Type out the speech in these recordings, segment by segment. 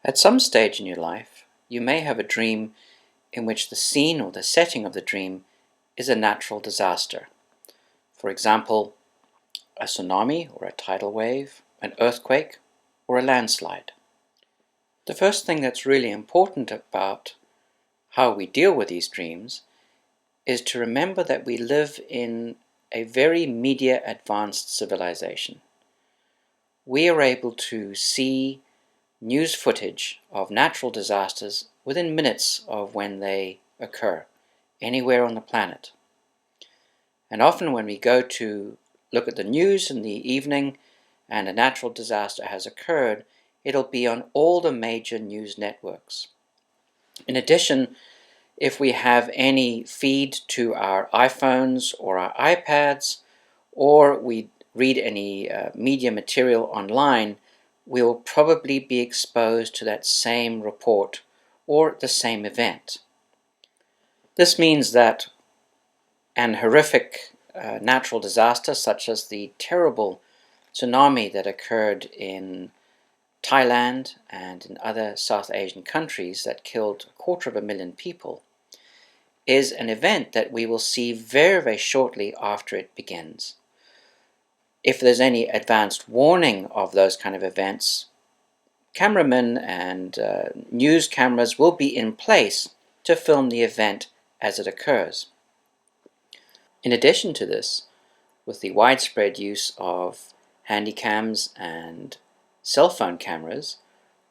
At some stage in your life, you may have a dream in which the scene or the setting of the dream is a natural disaster. For example, a tsunami or a tidal wave, an earthquake, or a landslide. The first thing that's really important about how we deal with these dreams is to remember that we live in a very media advanced civilization. We are able to see news footage of natural disasters within minutes of when they occur, anywhere on the planet. And often when we go to look at the news in the evening and a natural disaster has occurred, it'll be on all the major news networks. In addition, if we have any feed to our iPhones or our iPads, or we read any media material online, we will probably be exposed to that same report or the same event. This means that an horrific natural disaster, such as the terrible tsunami that occurred in Thailand and in other South Asian countries that killed 250,000 people, is an event that we will see very, very shortly after it begins. If there's any advanced warning of those kind of events, cameramen and news cameras will be in place to film the event as it occurs. In addition to this, with the widespread use of handycams and cell phone cameras,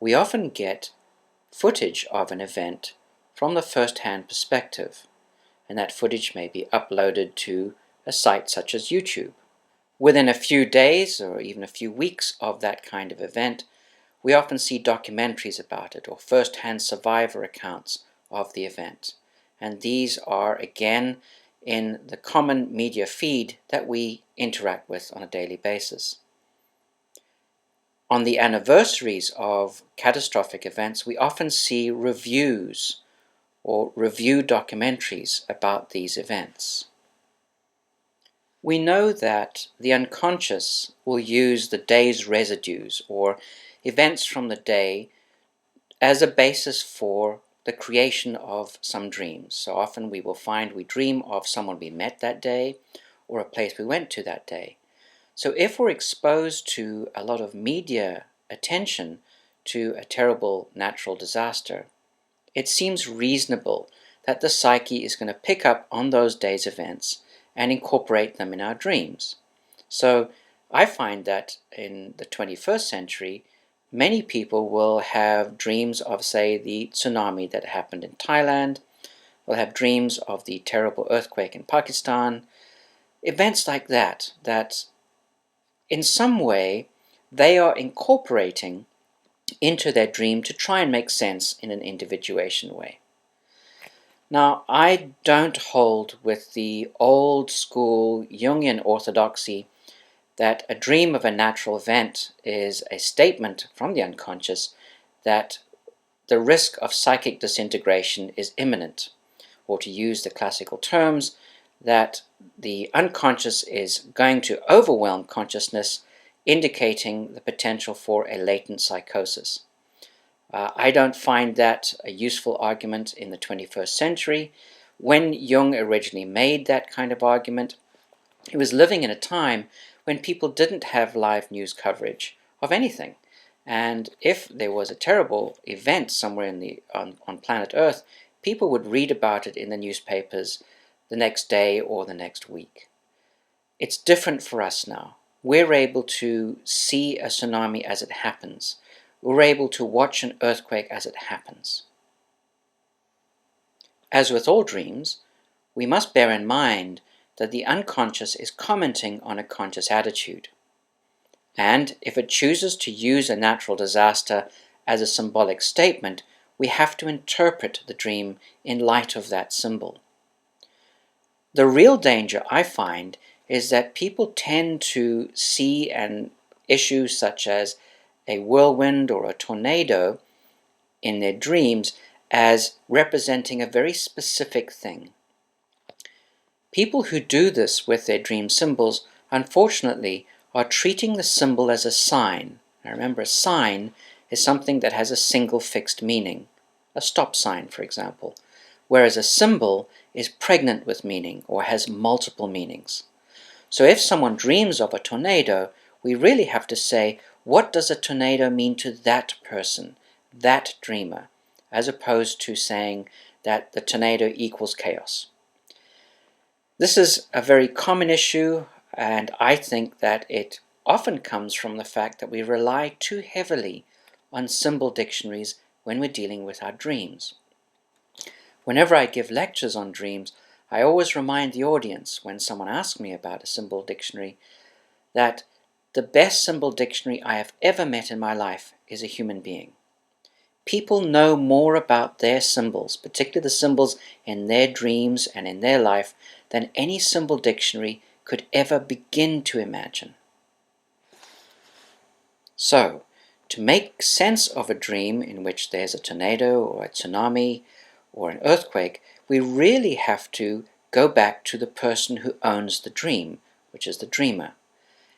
we often get footage of an event from the first-hand perspective, and that footage may be uploaded to a site such as YouTube. Within a few days or even a few weeks of that kind of event, we often see documentaries about it or first-hand survivor accounts of the event. And these are, again, in the common media feed that we interact with on a daily basis. On the anniversaries of catastrophic events, we often see reviews or review documentaries about these events. We know that the unconscious will use the day's residues or events from the day as a basis for the creation of some dreams. So often we will find we dream of someone we met that day or a place we went to that day. So if we're exposed to a lot of media attention to a terrible natural disaster, it seems reasonable that the psyche is going to pick up on those days' events and incorporate them in our dreams. So I find that in the 21st century, many people will have dreams of, say, the tsunami that happened in Thailand, will have dreams of the terrible earthquake in Pakistan, events like that, that in some way they are incorporating into their dream to try and make sense in an individuation way. Now, I don't hold with the old school Jungian orthodoxy that a dream of a natural event is a statement from the unconscious that the risk of psychic disintegration is imminent, or to use the classical terms, that the unconscious is going to overwhelm consciousness, indicating the potential for a latent psychosis. I don't find that a useful argument in the 21st century. When Jung originally made that kind of argument, he was living in a time when people didn't have live news coverage of anything. And if there was a terrible event somewhere on planet Earth, people would read about it in the newspapers the next day or the next week. It's different for us now. We're able to see a tsunami as it happens. We're able to watch an earthquake as it happens. As with all dreams, we must bear in mind that the unconscious is commenting on a conscious attitude. And if it chooses to use a natural disaster as a symbolic statement, we have to interpret the dream in light of that symbol. The real danger, I find, is that people tend to see an issue such as a whirlwind or a tornado in their dreams as representing a very specific thing. People who do this with their dream symbols, unfortunately, are treating the symbol as a sign. Now remember, a sign is something that has a single fixed meaning, a stop sign, for example, whereas a symbol is pregnant with meaning or has multiple meanings. So if someone dreams of a tornado, we really have to say, what does a tornado mean to that person, that dreamer, as opposed to saying that the tornado equals chaos. This is a very common issue, and I think that it often comes from the fact that we rely too heavily on symbol dictionaries when we're dealing with our dreams. Whenever I give lectures on dreams, I always remind the audience, when someone asks me about a symbol dictionary, that the best symbol dictionary I have ever met in my life is a human being. People know more about their symbols, particularly the symbols in their dreams and in their life, than any symbol dictionary could ever begin to imagine. So, to make sense of a dream in which there's a tornado or a tsunami or an earthquake, we really have to go back to the person who owns the dream, which is the dreamer,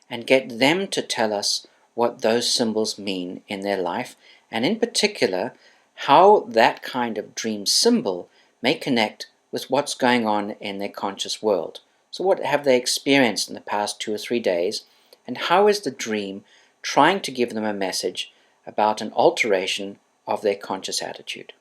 and get them to tell us what those symbols mean in their life, and in particular, how that kind of dream symbol may connect with what's going on in their conscious world. So what have they experienced in the past 2 or 3 days, and how is the dream trying to give them a message about an alteration of their conscious attitude?